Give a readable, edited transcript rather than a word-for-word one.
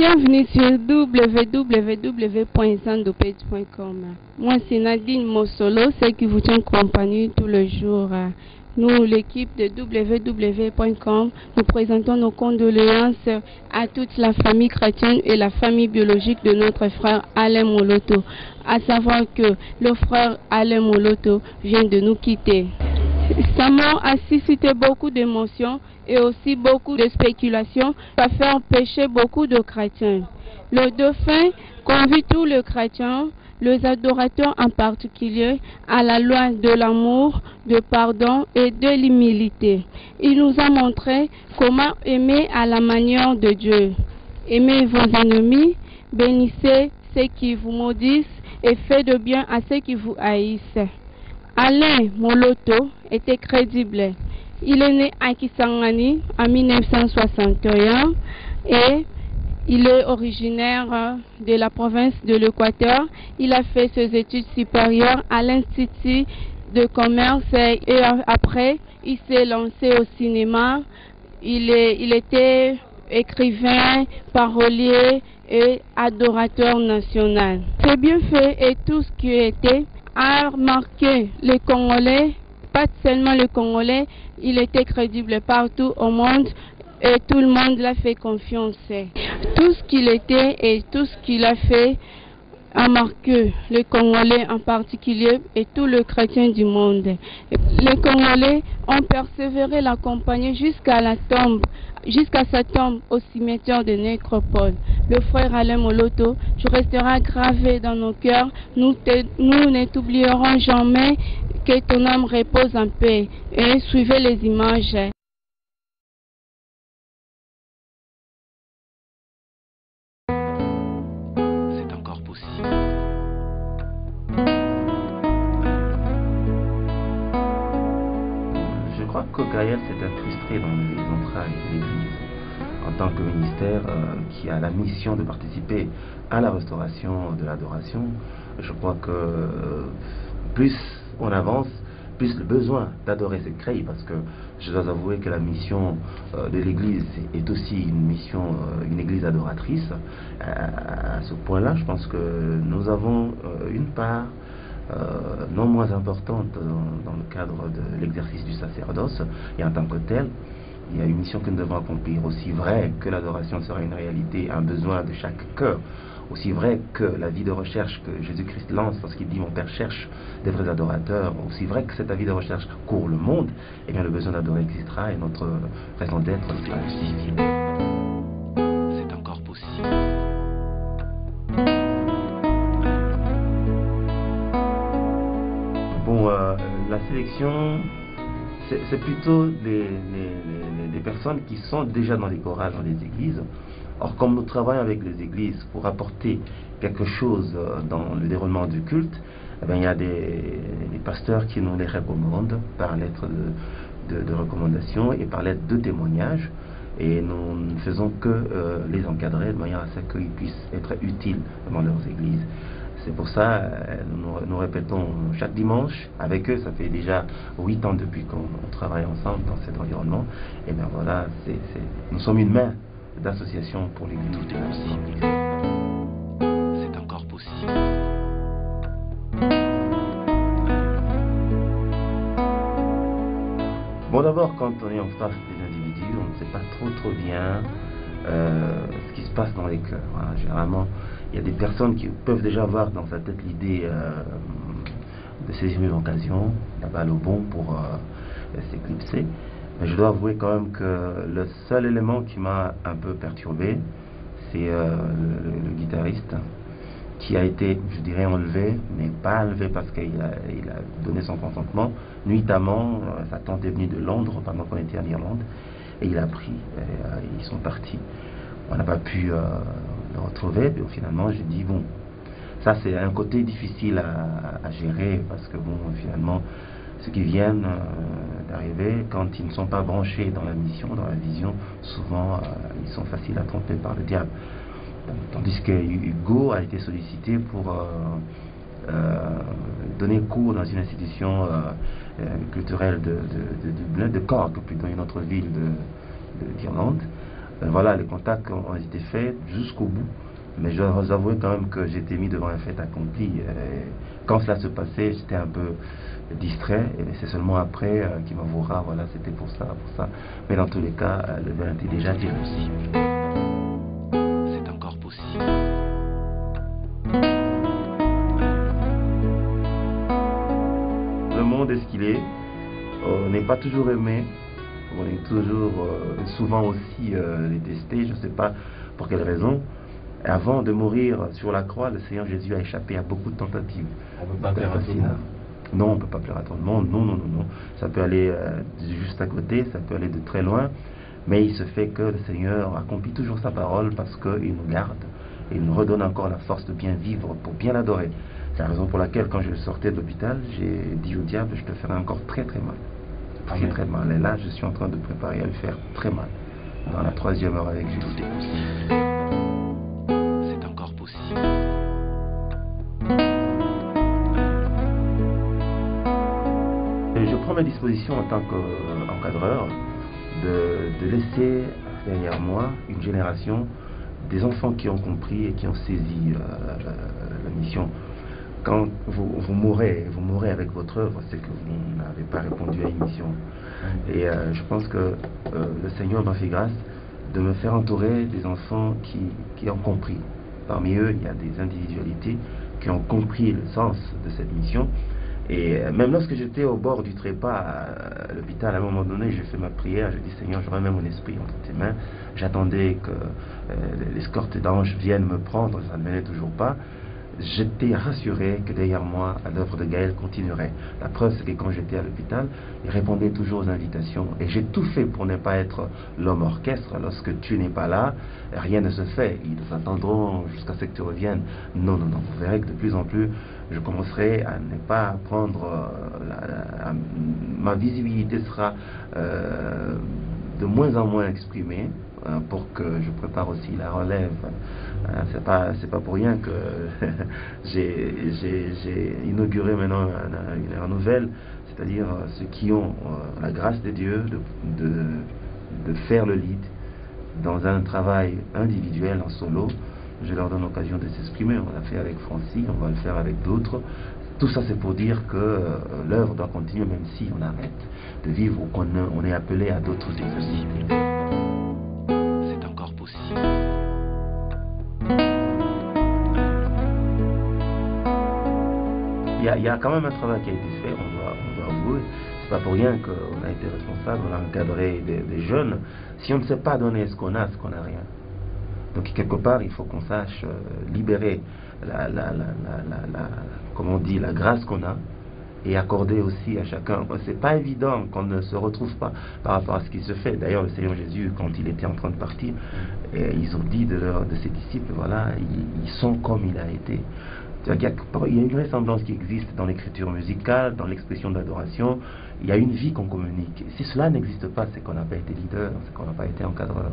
Bienvenue sur www.zandopage.com. Moi, c'est Nadine Mossolo, celle qui vous tient compagnie tous les jours. Nous, l'équipe de www.com, nous présentons nos condoléances à toute la famille chrétienne et la famille biologique de notre frère Alain Moloto. À savoir que le frère Alain Moloto vient de nous quitter. Sa mort a suscité beaucoup d'émotions et aussi beaucoup de spéculations, ça fait empêcher beaucoup de chrétiens. Le dauphin convie tous les chrétiens, les adorateurs en particulier, à la loi de l'amour, de pardon et de l'humilité. Il nous a montré comment aimer à la manière de Dieu. Aimez vos ennemis, bénissez ceux qui vous maudissent et faites de bien à ceux qui vous haïssent. Alain Moloto était crédible. Il est né à Kisangani en 1961 et il est originaire de la province de l'Équateur. Il a fait ses études supérieures à l'Institut de commerce et après il s'est lancé au cinéma. Il était écrivain, parolier et adorateur national. Ses bienfaits et tout ce qui était a marqué les Congolais, pas seulement les Congolais, il était crédible partout au monde et tout le monde l'a fait confiance. Tout ce qu'il était et tout ce qu'il a fait a marqué les Congolais en particulier et tous les chrétiens du monde. Les Congolais ont persévéré l'accompagner jusqu'à la tombe, jusqu'à sa tombe au cimetière de Nécropole. Le frère Alain Moloto, tu resteras gravé dans nos cœurs. Nous ne t'oublierons jamais. Que ton âme repose en paix. Et suivez les images. C'est encore possible. Je crois que Gaël s'est incrusté dans les entrailles de l'Église en tant que ministère qui a la mission de participer à la restauration de l'adoration. Je crois que plus on avance, plus le besoin d'adorer s'est créé, parce que je dois avouer que la mission de l'Église est aussi une mission, une Église adoratrice. À ce point-là, je pense que nous avons une part non moins importante dans le cadre de l'exercice du sacerdoce, et en tant que tel, il y a une mission que nous devons accomplir. Aussi vrai que l'adoration sera une réalité, un besoin de chaque cœur, aussi vrai que la vie de recherche que Jésus-Christ lance lorsqu'il dit « Mon Père cherche des vrais adorateurs », aussi vrai que cette vie de recherche court le monde, et bien le besoin d'adorer existera et notre raison d'être sera justifiée. C'est encore possible. Bon, la sélection, c'est plutôt des personnes qui sont déjà dans les chorales, dans les églises. Or, comme nous travaillons avec les églises pour apporter quelque chose dans le déroulement du culte, eh bien, il y a des pasteurs qui nous les recommandent par lettre de recommandation et par lettre de témoignage. Et nous ne faisons que les encadrer de manière à ce qu'ils puissent être utiles dans leurs églises. C'est pour ça nous répétons chaque dimanche avec eux. Ça fait déjà 8 ans depuis qu'on travaille ensemble dans cet environnement. Et bien voilà, nous sommes une main d'association pour l'Église. Tout est possible. C'est encore possible. Bon, d'abord, quand on est en face des individus, on ne sait pas trop bien ce qui se passe dans les cœurs. Hein. Généralement, il y a des personnes qui peuvent déjà avoir dans sa tête l'idée de saisir une occasion, la balle au bon pour s'éclipser. Mais je dois avouer quand même que le seul élément qui m'a un peu perturbé, c'est le guitariste qui a été, je dirais, enlevé, mais pas enlevé parce qu'il a donné son consentement. Nuitamment, sa tante est venue de Londres pendant qu'on était en Irlande, et il a pris, ils sont partis. On n'a pas pu le retrouver, et finalement j'ai dit bon, ça c'est un côté difficile à gérer, parce que bon, finalement, ceux qui viennent d'arriver, quand ils ne sont pas branchés dans la mission, dans la vision, souvent ils sont faciles à tromper par le diable. Tandis que Hugo a été sollicité pour donner cours dans une institution culturelle de Cork, plutôt une autre ville d'Irlande. Voilà, les contacts ont été faits jusqu'au bout. Mais je dois vous avouer quand même que j'étais mis devant un fait accompli. Quand cela se passait, j'étais un peu distrait, et c'est seulement après qu'il m'avouera, voilà, c'était pour ça, pour ça. Mais dans tous les cas, le verre était déjà dit. C'est encore possible. Le monde est ce qu'il est. On n'est pas toujours aimé. On est toujours, souvent aussi détesté. Je ne sais pas pour quelle raison. Avant de mourir sur la croix, le Seigneur Jésus a échappé à beaucoup de tentatives. On ne peut pas plaire à tout le monde. Non, on ne peut pas plaire à tout le monde. Non, non, non, non. Ça peut aller juste à côté, ça peut aller de très loin. Mais il se fait que le Seigneur accomplit toujours sa parole parce qu'il nous garde et il nous redonne encore la force de bien vivre pour bien l'adorer. C'est la raison pour laquelle, quand je sortais de l'hôpital, j'ai dit au diable, je te ferai encore très très mal. Très très mal. Et là, je suis en train de préparer à le faire très mal. Dans la 3e heure avec Jésus. Tout est possible. C'est encore possible. Et je prends mes dispositions en tant qu'encadreur de laisser derrière moi une génération des enfants qui ont compris et qui ont saisi la mission. Quand vous mourrez avec votre œuvre, c'est que vous n'avez pas répondu à une mission. Et je pense que le Seigneur m'a fait grâce de me faire entourer des enfants qui ont compris. Parmi eux, il y a des individualités qui ont compris le sens de cette mission. Et même lorsque j'étais au bord du trépas à l'hôpital, à un moment donné, j'ai fait ma prière, j'ai dit Seigneur, je remets mon esprit entre tes mains. J'attendais que l'escorte d'anges vienne me prendre, ça ne venait toujours pas. J'étais rassuré que derrière moi, l'œuvre de Gaël continuerait. La preuve, c'est que quand j'étais à l'hôpital, il répondait toujours aux invitations. Et j'ai tout fait pour ne pas être l'homme orchestre. Lorsque tu n'es pas là, rien ne se fait. Ils attendront jusqu'à ce que tu reviennes. Non, non, non. Vous verrez que de plus en plus, je commencerai à ne pas prendre... ma visibilité sera de moins en moins exprimée. Pour que je prépare aussi la relève. C'est pas pour rien que j'ai inauguré maintenant une ère nouvelle, c'est-à-dire ceux qui ont la grâce de Dieu de faire le lead dans un travail individuel en solo. Je leur donne l'occasion de s'exprimer. On l'a fait avec Francis, on va le faire avec d'autres. Tout ça, c'est pour dire que l'œuvre doit continuer même si on arrête de vivre ou qu'on est appelé à d'autres exercices. Il y a quand même un travail qui a été fait, on doit avouer. C'est pas pour rien qu'on a été responsable, on a encadré des jeunes. Si on ne sait pas donner ce qu'on a rien. Donc quelque part, il faut qu'on sache libérer comment on dit, la grâce qu'on a et accorder aussi à chacun. C'est pas évident qu'on ne se retrouve pas par rapport à ce qui se fait. D'ailleurs, le Seigneur Jésus, quand il était en train de partir, ils ont dit de ses disciples, voilà, ils sont comme il a été. Il y a une ressemblance qui existe dans l'écriture musicale, dans l'expression d'adoration. Il y a une vie qu'on communique. Si cela n'existe pas, c'est qu'on n'a pas été leader, c'est qu'on n'a pas été encadreur.